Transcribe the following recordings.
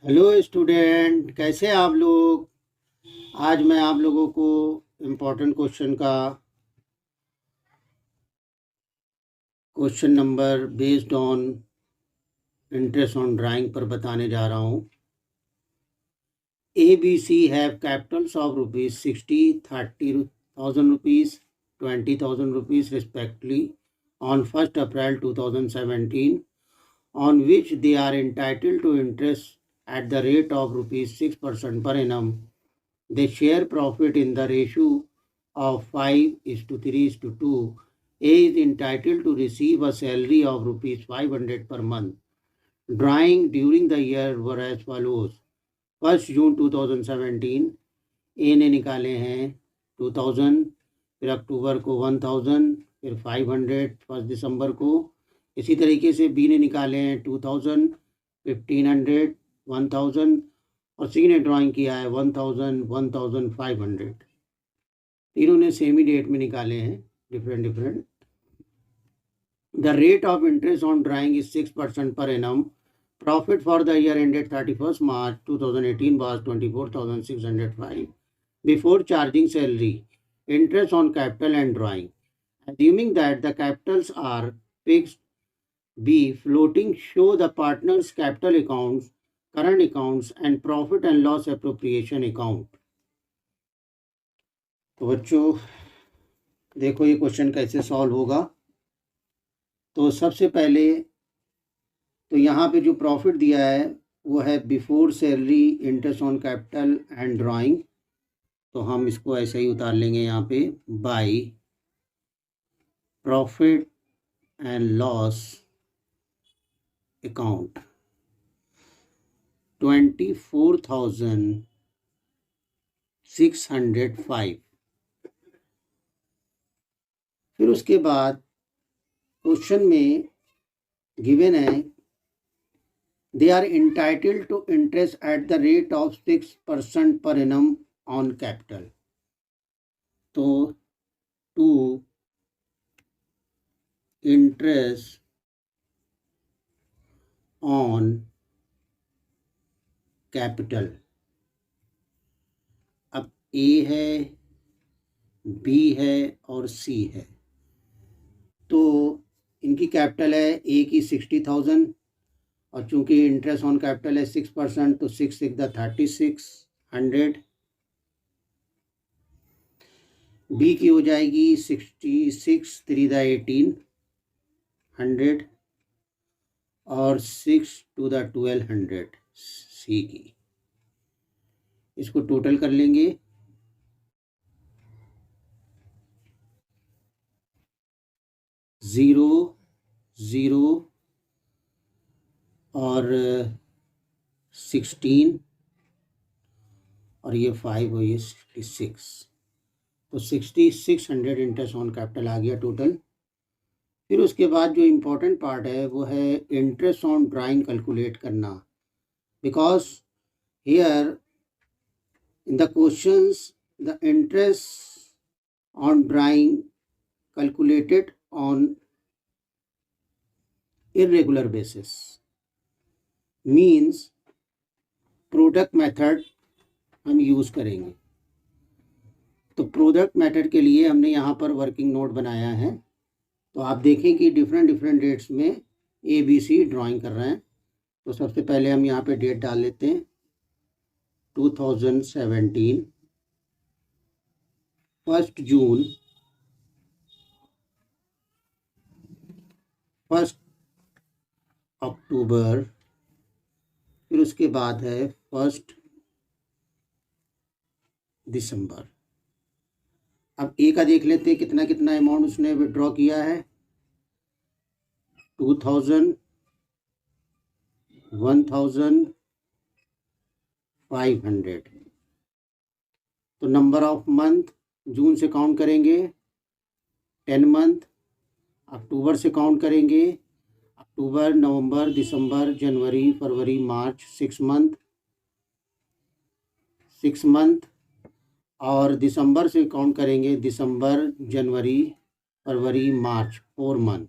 Hello student, कैसे हैं आप लोग। आज मैं आप लोगों को important question number based on interest on drawing पर बताने जा रहा हूँ। ABC have capitals of rupees 60, 30,000 rupees, 20,000 rupees respectively on 1st April 2017, on which they are entitled to interest at the rate of rupees 6% per annum. They share profit in the ratio of 5:3:2. A is entitled to receive a salary of rupees 500 per month. Drawing during the year were as follows. 1 जून 2017 ए ने निकाले हैं 2000, फिर अक्टूबर को 1000, फिर 500 1 दिसंबर को। इसी तरीके से बी ने निकाले हैं 2000, 1500, 1000 और सी ने ड्राइंग किया है 1000, 1500। तीनों ने सेम ही डेट में निकाले हैं, different. The rate of interest on drawing is 6% per annum. Profit for the year ended 31st March 2018 was 24,605 before charging salary, interest on capital and drawing. Assuming that the capitals are fixed, B. Floating, show the partners' capital accounts, current accounts and profit and loss appropriation account. तो बच्चों देखो ये question कैसे solve होगा। तो सबसे पहले तो यहाँ पे जो प्रॉफिट दिया है वो है before salary, interest on capital and drawing. तो हम इसको ऐसे ही उतार लेंगे यहाँ पे by profit and loss account 24,605। फिर उसके बाद क्वेश्चन में गिवन है they are entitled to interest at the rate of 6% per annum on capital. तो to interest on capital, अब A है, B है और C है। तो इनकी कैपिटल है A की 60,000 और चूंकि इंटरेस्ट ऑन कैपिटल है 6%, तो 6 6 3600। बी की हो जाएगी 66 3 1800 और 6 2 1200 सी की। इसको टोटल कर लेंगे। ज़ीरो ज़ीरो और 16 और ये 5 और ये 66, तो 6600 इंटरेस्ट ऑन कैपिटल आ गया टोटल। फिर उसके बाद जो इम्पोर्टेंट पार्ट है वो है इंटरेस्ट ऑन ड्राइंग कैलकुलेट करना, because here in the questions the interest on drawing calculated on irregular basis means product method हम यूज़ करेंगे। तो प्रोडक्ट मेथड के लिए हमने यहाँ पर वर्किंग नोट बनाया है। तो आप देखें कि डिफरेंट डेट्स में ABC ड्राइंग कर रहे हैं। तो सबसे पहले हम यहाँ पे डेट डाल लेते हैं 2017, 1 जून, 1 अक्टूबर, फिर उसके बाद है 1 दिसंबर। अब ए का देख लेते हैं कितना कितना अमाउंट उसने विड्रॉ किया है। 2000, 1500। तो नंबर ऑफ मंथ जून से काउंट करेंगे 10 मंथ, अक्टूबर से काउंट करेंगे अक्टूबर, नवंबर, दिसंबर, जनवरी, फरवरी, मार्च 6 मंथ और दिसंबर से काउंट करेंगे दिसंबर, जनवरी, फरवरी, मार्च 4 मंथ।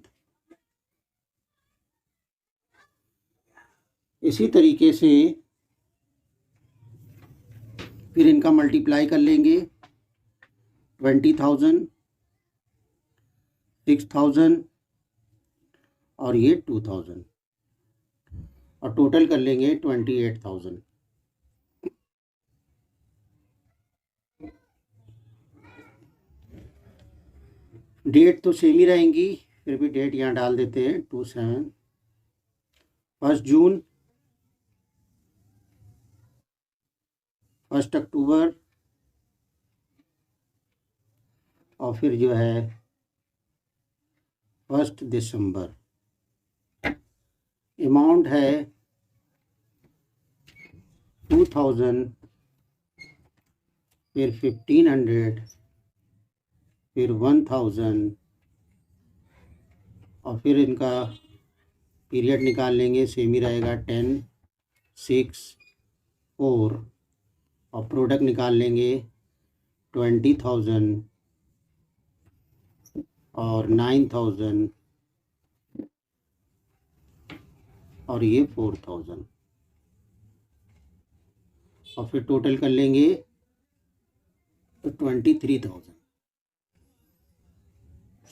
इसी तरीके से फिर इनका मल्टीप्लाई कर लेंगे 20,000, 6,000 और ये 2,000 और टोटल कर लेंगे 28,000। डेट तो सेम ही रहेंगी, फिर भी डेट यहाँ डाल देते हैं 27, 1 जून, 1 अक्टूबर और फिर जो है 1 दिसंबर। अमाउंट है 2,000, फिर 1,500, फिर 1,000 और फिर इनका पीरियड निकाल लेंगे, सेम ही रहेगा 10, 6, 4 और प्रोडक्ट निकाल लेंगे 20,000 और 9,000 और ये 4,000 और फिर टोटल कर लेंगे तो 23,000,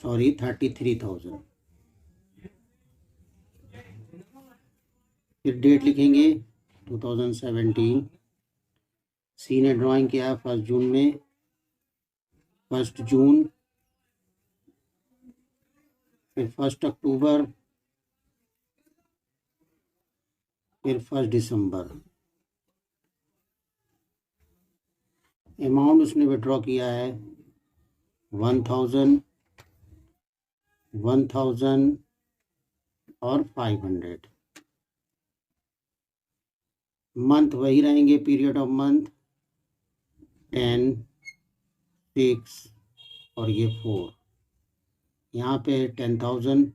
सॉरी 33,000। फिर डेट लिखेंगे 2017। सी ने ड्राइंग किया 1 जून में, 1 जून, फिर 1 अक्टूबर, फिर 1 दिसंबर। अमाउंट उसने विड्रॉ किया है 1,000, 1,000 और 500। मंथ वही रहेंगे, पीरियड ऑफ मंथ 10, 6 और ये 4। यहाँ पे 10,000,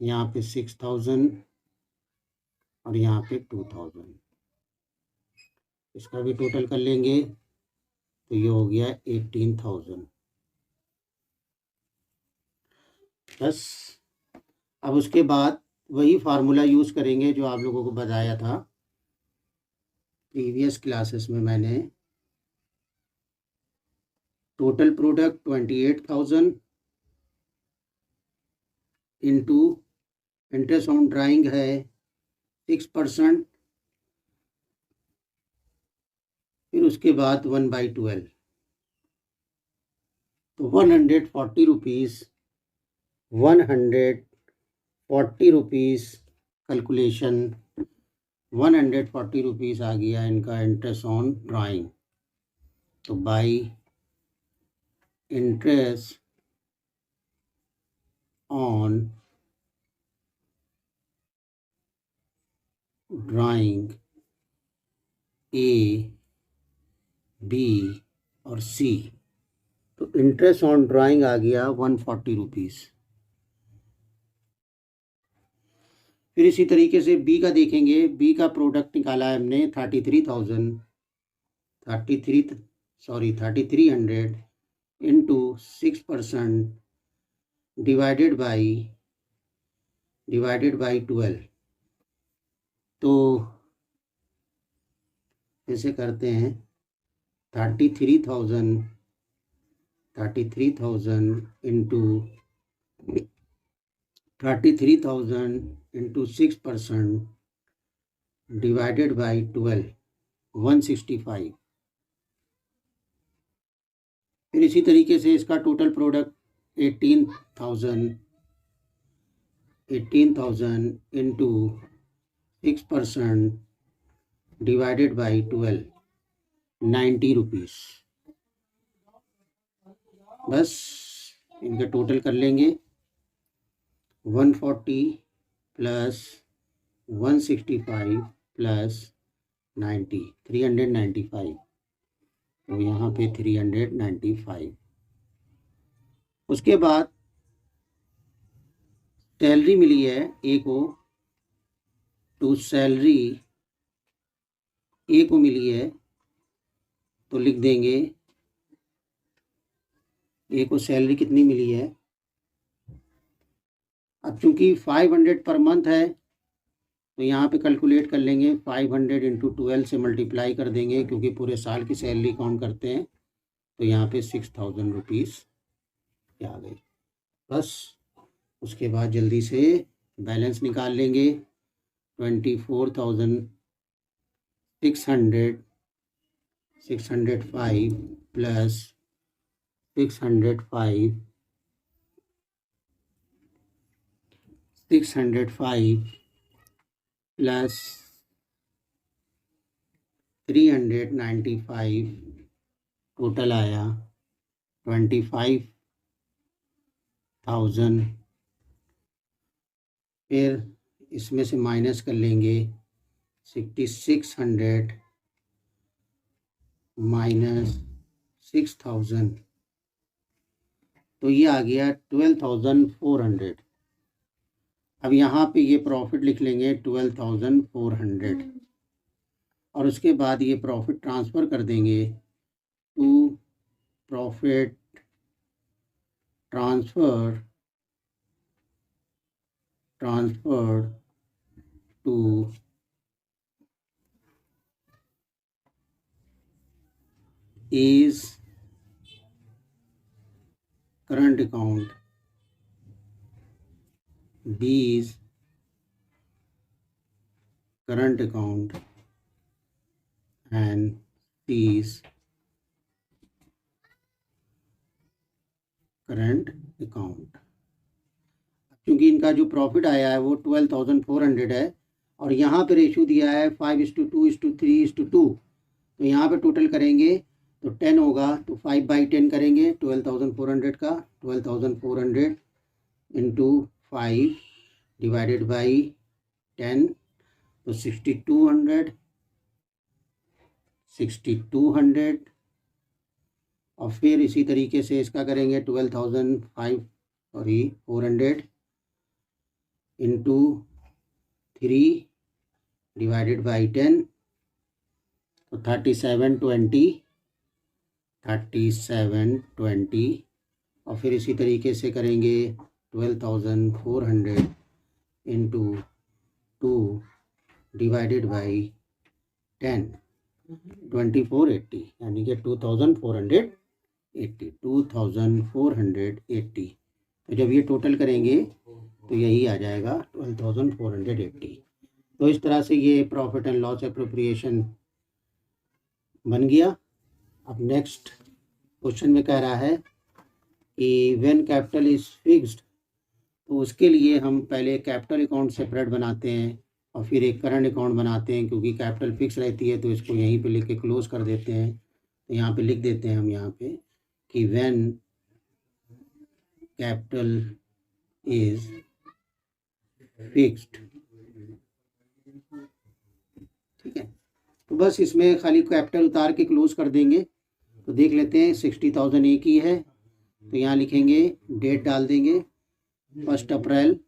यहाँ पे 6,000 और यहाँ पे 2,000। इसका भी टोटल कर लेंगे तो ये हो गया 18,000। बस अब उसके बाद वही फार्मूला यूज़ करेंगे जो आप लोगों को बताया था प्रीवियस क्लासेस में मैंने। Total product 28,000 into interest on drawing है 6%, फिर उसके बाद 1/12 तो 140 रुपीज़, 140 रुपीज़ कैलकुलेशन, 140 रुपीज़ आ गया इनका इंटरेस्ट ऑन ड्राइंग। तो by interest on drawing A, B और सी, तो इंटरेस्ट ऑन ड्राइंग आ गया 140 रुपीज़। फिर इसी तरीके से बी का देखेंगे। बी का प्रोडक्ट निकाला है हमने 3,300 इंटू 6% डिवाइडेड बाई 12। तो ऐसे करते हैं 33,000 इंटू 6% डिवाइडेड बाई 12, 165। फिर इसी तरीके से इसका total product 18,000 into 6% divided by 12, 90 rupees. बस इनका टोटल कर लेंगे 140 प्लस 165 प्लस 90, 395। तो यहाँ पे 395। उसके बाद सैलरी मिली है ए को, तो सैलरी ए को मिली है तो लिख देंगे ए को सैलरी कितनी मिली है। अब चूंकि 500 पर मंथ है तो यहाँ पे कैलकुलेट कर लेंगे, 500 इंटू 12 से मल्टीप्लाई कर देंगे क्योंकि पूरे साल की सैलरी काउंट करते हैं। तो यहाँ पे 6000 रुपीज़ आ गई। बस उसके बाद जल्दी से बैलेंस निकाल लेंगे। 24,605 प्लस 605 प्लस 395 टोटल आया 25,000। फिर इसमें से माइनस कर लेंगे 6600 माइनस 6000, तो ये आ गया 12,400। अब यहाँ पे ये प्रॉफिट लिख लेंगे 12,400 और उसके बाद ये प्रॉफिट ट्रांसफ़र कर देंगे to profit transferred to is current account, B is current account and C is current account। क्योंकि इनका जो प्रॉफिट आया है वो 12,400 है और यहाँ पे रेशियो दिया है 5:2:3:2, तो यहाँ पे टोटल करेंगे तो 10 होगा, तो 5/10 करेंगे 12,400 का। 12,400 इंटू 5 डिवाइडेड बाई 10, तो 6200 और फिर इसी तरीके से इसका करेंगे 400 इंटू 3 डिवाइडेड बाई 10, तो 3720 और फिर इसी तरीके से करेंगे 12,400 इंटू 2 डिवाइडेड बाई 10, 2480, यानी कि 2480। तो जब ये टोटल करेंगे तो यही आ जाएगा 12,480। तो इस तरह से ये प्रॉफिट एंड लॉस एप्रोप्रिएशन बन गया। अब नेक्स्ट क्वेश्चन में कह रहा है कि व्हेन कैपिटल इज फिक्स्ड, तो उसके लिए हम पहले कैपिटल अकाउंट सेपरेट बनाते हैं और फिर एक करंट अकाउंट बनाते हैं। क्योंकि कैपिटल फिक्स रहती है तो इसको यहीं पे लिख के क्लोज कर देते हैं। तो यहाँ पे लिख देते हैं हम यहाँ पे कि व्हेन कैपिटल इज फिक्स्ड, ठीक है। तो बस इसमें खाली कैपिटल उतार के क्लोज कर देंगे। तो देख लेते हैं 60,000 एक ही है, तो यहाँ लिखेंगे, डेट डाल देंगे 1 अप्रैल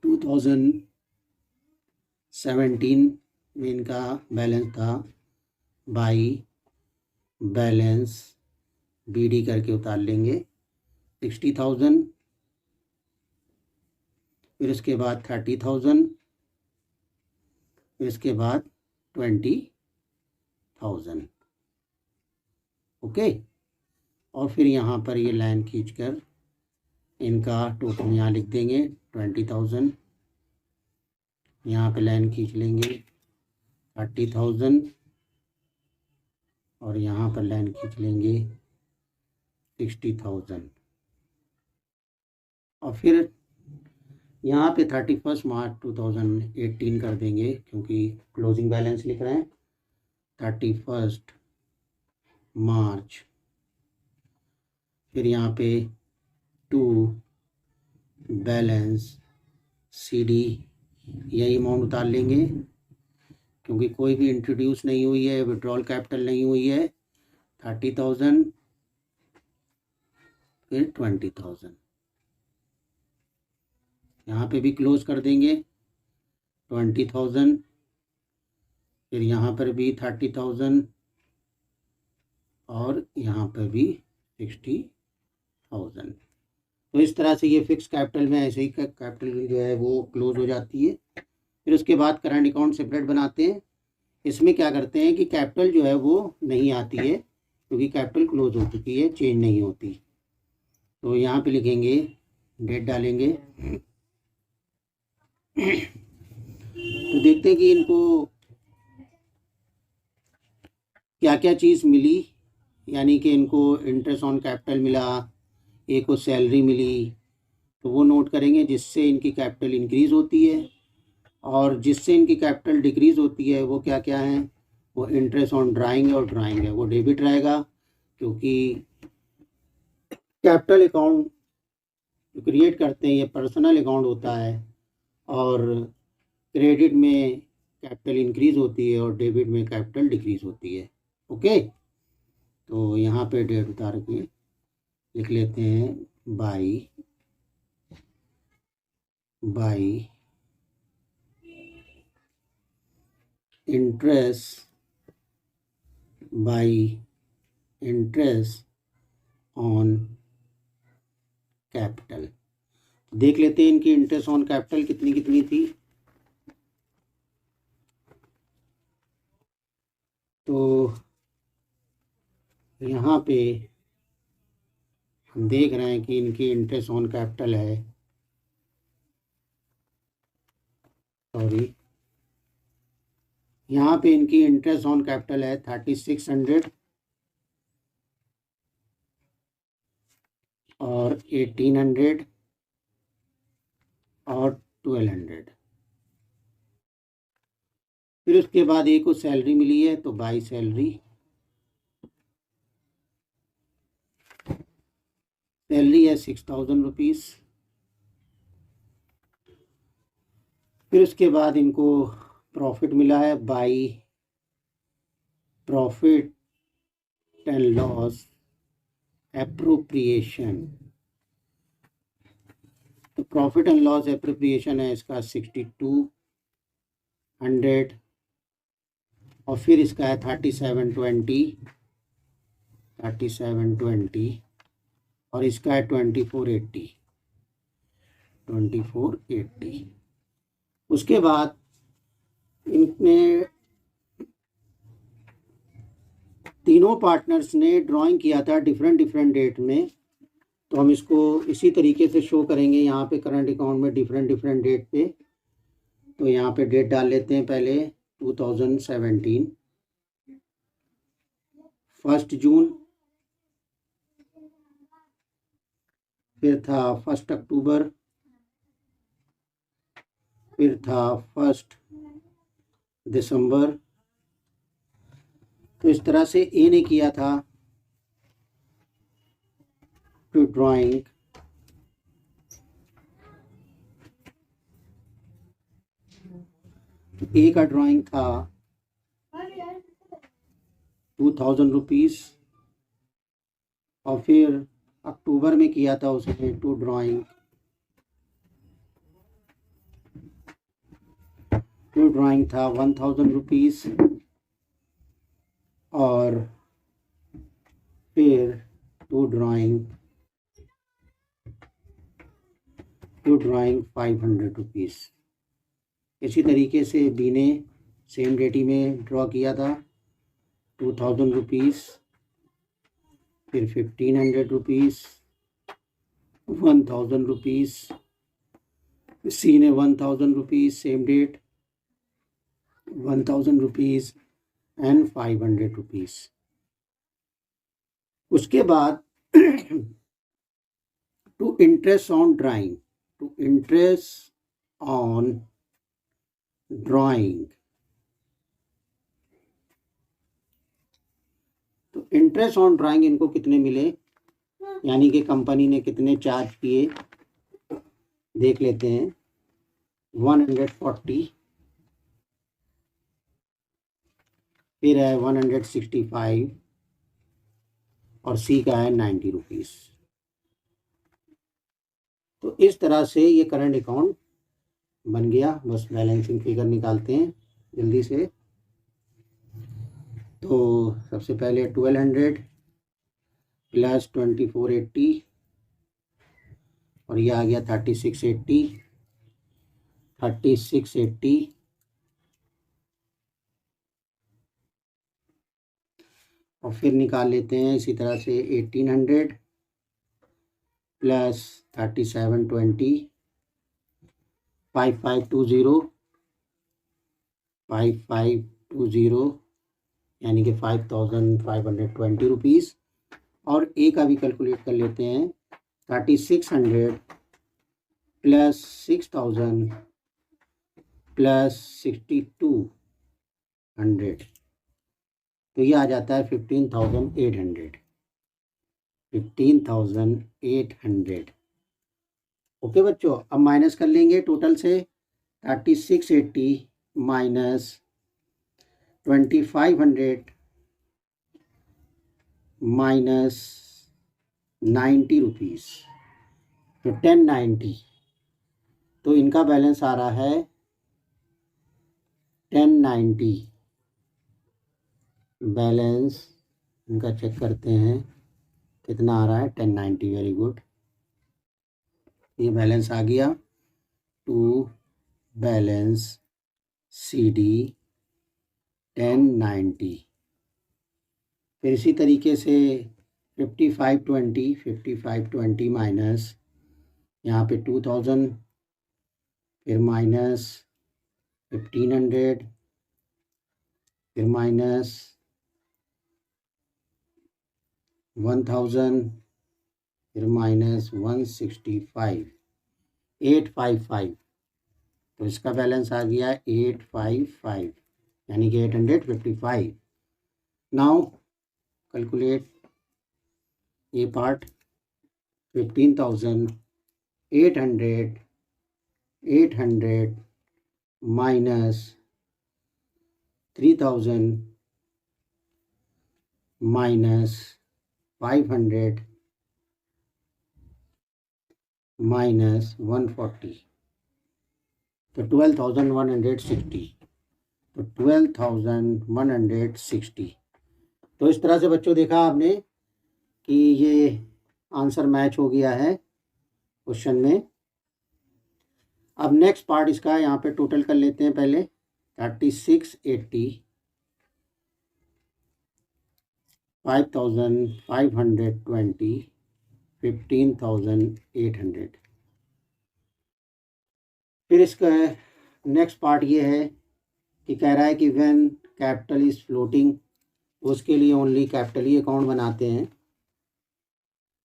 2017 में इनका बैलेंस था, बाई बैलेंस BD करके उतार लेंगे 60,000, फिर इसके बाद 30,000, फिर इसके बाद 20,000, ओके। और फिर यहाँ पर ये लाइन खींचकर इनका टोटल यहाँ लिख देंगे 20,000, यहाँ पे लाइन खींच लेंगे 30,000 और यहाँ पर लाइन खींच लेंगे 60,000 और फिर यहाँ पे 31 मार्च 2018 कर देंगे क्योंकि क्लोजिंग बैलेंस लिख रहे हैं। 31 मार्च, फिर यहाँ पे 2 बैलेंस CD, यही अमाउंट उतार लेंगे क्योंकि कोई भी इंट्रोड्यूस नहीं हुई है, विड्रॉल कैपिटल नहीं हुई है। 30,000 फिर 20,000, यहाँ पे भी क्लोज कर देंगे 20,000, फिर यहाँ पर भी 30,000 और यहाँ पर भी 60,000। तो इस तरह से ये फिक्स कैपिटल में ऐसे ही कैपिटल जो है वो क्लोज हो जाती है। फिर उसके बाद करंट अकाउंट सेपरेट बनाते हैं। इसमें क्या करते हैं कि कैपिटल जो है वो नहीं आती है, क्योंकि कैपिटल क्लोज हो चुकी है, चेंज नहीं होती। तो यहाँ पे लिखेंगे, डेट डालेंगे। तो देखते हैं कि इनको क्या क्या चीज़ मिली, यानी कि इनको इंटरेस्ट ऑन कैपिटल मिला, एक को सैलरी मिली, तो वो नोट करेंगे जिससे इनकी कैपिटल इंक्रीज़ होती है। और जिससे इनकी कैपिटल डिक्रीज़ होती है वो क्या क्या है, वो इंटरेस्ट ऑन ड्राइंग है, और ड्राइंग है वो डेबिट रहेगा, क्योंकि कैपिटल अकाउंट जो क्रिएट करते हैं ये पर्सनल अकाउंट होता है, और क्रेडिट में कैपिटल इंक्रीज़ होती है और डेबिट में कैपिटल डिक्रीज़ होती है। ओके, तो यहाँ पे डेट उतार के लिख लेते हैं, बाई इंटरेस्ट ऑन कैपिटल। देख लेते हैं इनकी इंटरेस्ट ऑन कैपिटल कितनी कितनी थी। तो यहाँ पे हम देख रहे हैं कि इनकी इंटरेस्ट ऑन कैपिटल है, यहाँ पे इनकी इंटरेस्ट ऑन कैपिटल है 3600 और 1800 और 1200। फिर उसके बाद एक को सैलरी मिली है, तो बाई सैलरी है 6000 रुपीज़। फिर उसके बाद इनको प्रॉफिट मिला है by profit and loss appropriation. तो प्रॉफिट एंड लॉस एप्रोप्रिएशन है इसका 6200, और फिर इसका है 3720 और इसका है 2480। उसके बाद इनने तीनों पार्टनर्स ने ड्राइंग किया था डिफरेंट डेट में, तो हम इसको इसी तरीके से शो करेंगे यहाँ पे करंट अकाउंट में डिफरेंट डेट पे। तो यहाँ पे डेट डाल लेते हैं, पहले 2017 1 जून, फिर था 1 अक्टूबर, फिर था 1 दिसंबर। तो इस तरह से ए ने किया था टू ड्राइंग ए का ड्राइंग था 2000 रुपीज़, और फिर अक्टूबर में किया था उसने टू ड्राइंग था 1000 रुपीज़, और फिर टू ड्राइंग 500 रुपीज़। इसी तरीके से बी ने सेम डेटी में ड्रॉ किया था 2000 रुपीज़, फिर 1500 रुपीज़, 1000 रुपीज़। सी ने 1000 rupees same date, 1000 rupees and 500 rupees. उसके बाद टू इंटरेस्ट ऑन ड्राइंग तो इंटरेस्ट ऑन ड्राइंग इनको कितने मिले, यानी कि कंपनी ने कितने चार्ज किए, देख लेते हैं। 140, फिर है 165, और सी का है 90 रुपीज़। तो इस तरह से ये करंट अकाउंट बन गया। बस बैलेंसिंग फिगर निकालते हैं जल्दी से। तो सबसे पहले 1200 प्लस 2480 और ये आ गया 3680 और फिर निकाल लेते हैं इसी तरह से 1800 प्लस 3720 5520 यानी कि 5520 रुपीज़। और ए का भी कैलकुलेट कर लेते हैं 3600 प्लस 6000 प्लस 6200 तो ये आ जाता है 15,800। ओके बच्चों, अब माइनस कर लेंगे टोटल से 3680 माइनस 2500 माइनस 90 रुपीज़ तो 1090। तो इनका बैलेंस आ रहा है 1090। बैलेंस इनका चेक करते हैं कितना आ रहा है 1090। वेरी गुड, ये बैलेंस आ गया टू बैलेंस CD 1090। फिर इसी तरीके से 5520 माइनस यहाँ पे 2000 फिर माइनस 1500 फिर माइनस 1000 फिर माइनस 165 855 तो इसका बैलेंस आ गया 855 यानी कि 855। नाउ कैलकुलेट ये पार्ट 15,800 माइनस 3000 माइनस 500 माइनस 140 तो 12,160। तो 12,160। तो इस तरह से बच्चों देखा आपने कि ये आंसर मैच हो गया है क्वेश्चन में। अब नेक्स्ट पार्ट इसका यहाँ पे टोटल कर लेते हैं पहले 3680 5520 15,800। फिर इसका नेक्स्ट पार्ट ये है कि कह रहा है कि व्हेन कैपिटल इज़ फ्लोटिंग उसके लिए ओनली कैपिटल ही अकाउंट बनाते हैं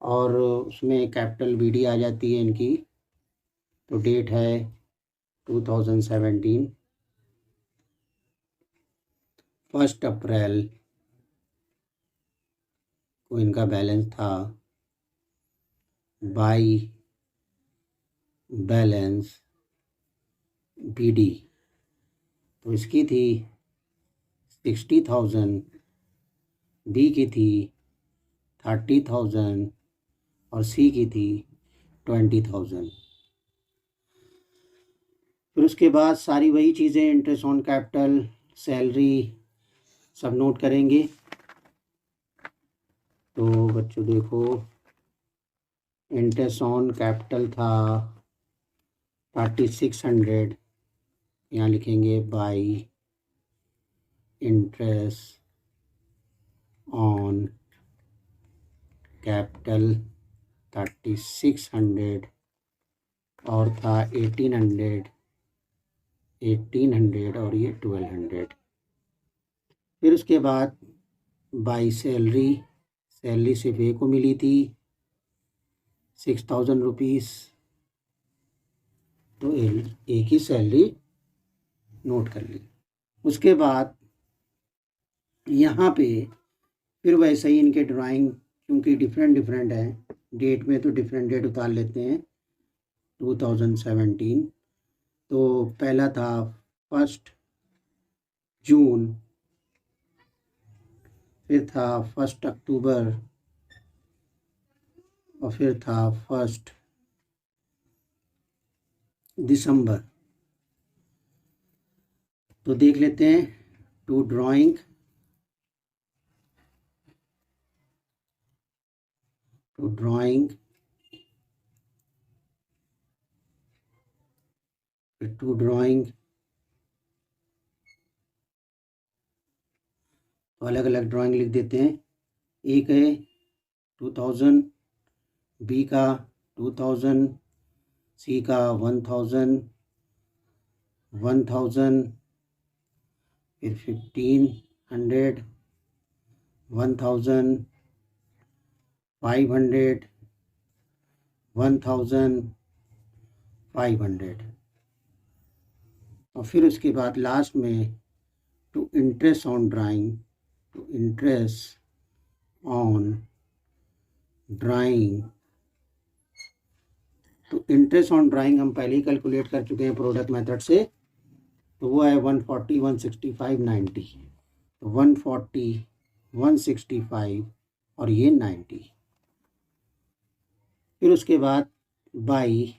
और उसमें कैपिटल BD आ जाती है इनकी। तो डेट है 2017 1 अप्रैल को इनका बैलेंस था बाई बैलेंस BD। तो इसकी थी 60,000, B की थी 30,000 और C की थी 20,000। फिर उसके बाद सारी वही चीज़ें इंटरेस्ट ऑन कैपिटल सैलरी सब नोट करेंगे। तो बच्चों देखो इंटरेस्ट ऑन कैपिटल था 3600, यहाँ लिखेंगे बाई इंटरेस्ट ऑन कैपिटल 3600 और था 1800 और ये 1200। फिर उसके बाद बाई सैलरी सिर्फ ए को मिली थी 6,000 रुपीज़। तो एक ही सैलरी नोट कर ली। उसके बाद यहाँ पे फिर वैसे ही इनके ड्राइंग क्योंकि डिफरेंट है, डेट में तो डिफरेंट डेट उतार लेते हैं 2017। तो पहला था 1 जून, फिर था 1 अक्टूबर और फिर था 1 दिसंबर। तो देख लेते हैं टू ड्राइंग। फिर 2 ड्राइंग, तो अलग अलग ड्राइंग लिख देते हैं। एक है 2000, बी का 2000, सी का 1000, 1000, फिर 1500, 1000, 500, 1500, और फिर उसके बाद लास्ट में to interest on drawing, to interest on drawing. तो इंटरेस्ट ऑन ड्राइंग हम पहले ही कैलकुलेट कर चुके हैं प्रोडक्ट मेथड से, तो वो है 140, 165, 90। तो 140, 165 और ये 90। फिर उसके बाद by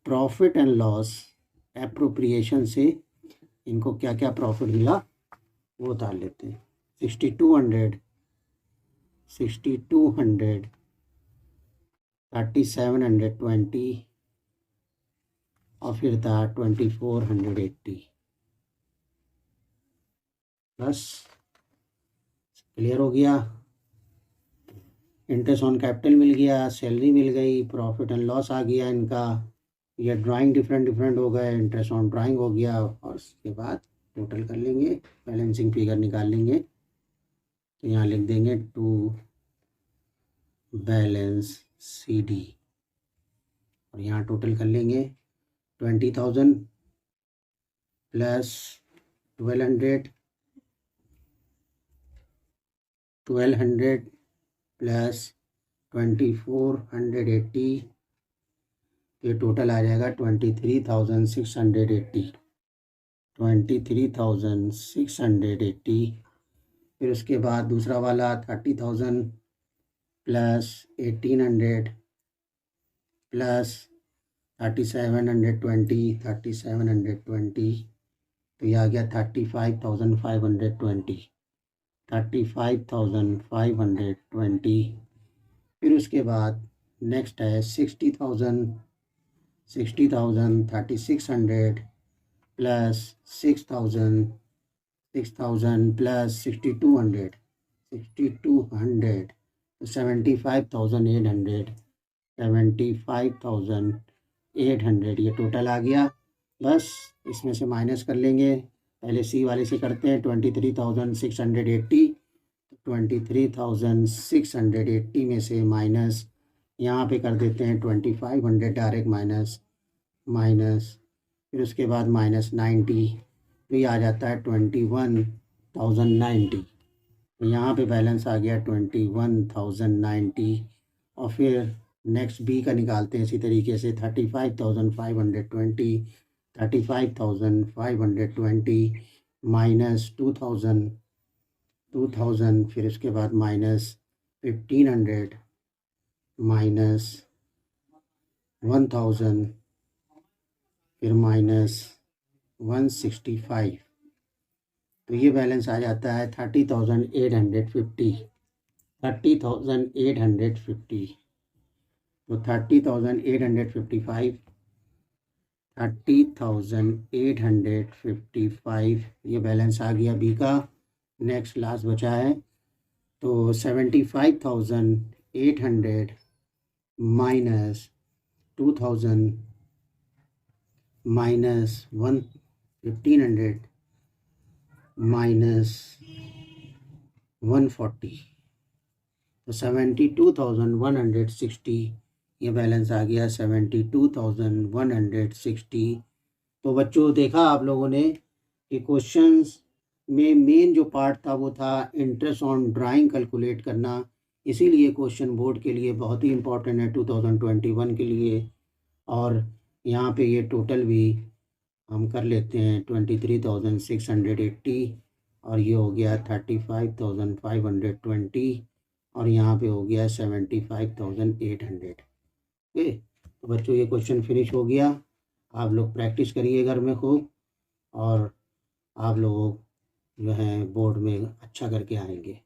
profit and loss appropriation से इनको क्या क्या प्रॉफिट मिला वो उतार लेते हैं। 6200, 3720 और फिर था 2480। बस क्लियर हो गया। इंटरेस्ट ऑन कैपिटल मिल गया, सैलरी मिल गई, प्रॉफिट एंड लॉस आ गया इनका, ये ड्राइंग डिफरेंट हो गए, इंटरेस्ट ऑन ड्राइंग हो गया, और उसके बाद टोटल कर लेंगे, बैलेंसिंग फिगर निकाल लेंगे। तो यहाँ लिख देंगे टू बैलेंस CD, और यहाँ टोटल कर लेंगे 20,000 प्लस 1200 प्लस 2480, ये टोटल आ जाएगा 23,680, 23,680। फिर उसके बाद दूसरा वाला 30,000 प्लस 1800 प्लस 3720, तो ये आ गया 35,520, 35,520। फिर उसके बाद नेक्स्ट है 60,000 3600 प्लस 6,000 प्लस 6200 तो 75,800 ये टोटल आ गया। बस इसमें से माइनस कर लेंगे, पहले सी वाले से करते हैं। 23,680, 23,680 में से माइनस यहाँ पे कर देते हैं 2500 डायरेक्ट माइनस, फिर उसके बाद -90, तो ये आ जाता है 21,090। तो यहाँ पे बैलेंस आ गया 21,090। और फिर नेक्स्ट बी का निकालते हैं इसी तरीके से। 35,520, 35,520 माइनस 2,000, फिर उसके बाद -1500 माइनस 1,000, फिर -165, तो ये बैलेंस आ जाता है 30,850, 30,850। तो 30,855, 30,855 ये बैलेंस आ गया बी का। नेक्स्ट लास्ट बचा है, तो 75,800 माइनस 2,000 माइनस 1500 माइनस 140, तो 72,160 ये बैलेंस आ गया। 72,160। तो बच्चों देखा आप लोगों ने कि क्वेश्चंस में मेन जो पार्ट था वो था इंटरेस्ट ऑन ड्राइंग कैलकुलेट करना, इसीलिए क्वेश्चन बोर्ड के लिए बहुत ही इम्पोर्टेंट है 2021 के लिए। और यहाँ पे ये टोटल भी हम कर लेते हैं 23,680, और ये हो गया 35,520, और यहाँ पे हो गया 75,800। ओके, तो बच्चों ये क्वेश्चन फिनिश हो गया। आप लोग प्रैक्टिस करिए घर में खूब, और आप लोग जो हैं बोर्ड में अच्छा करके आएंगे।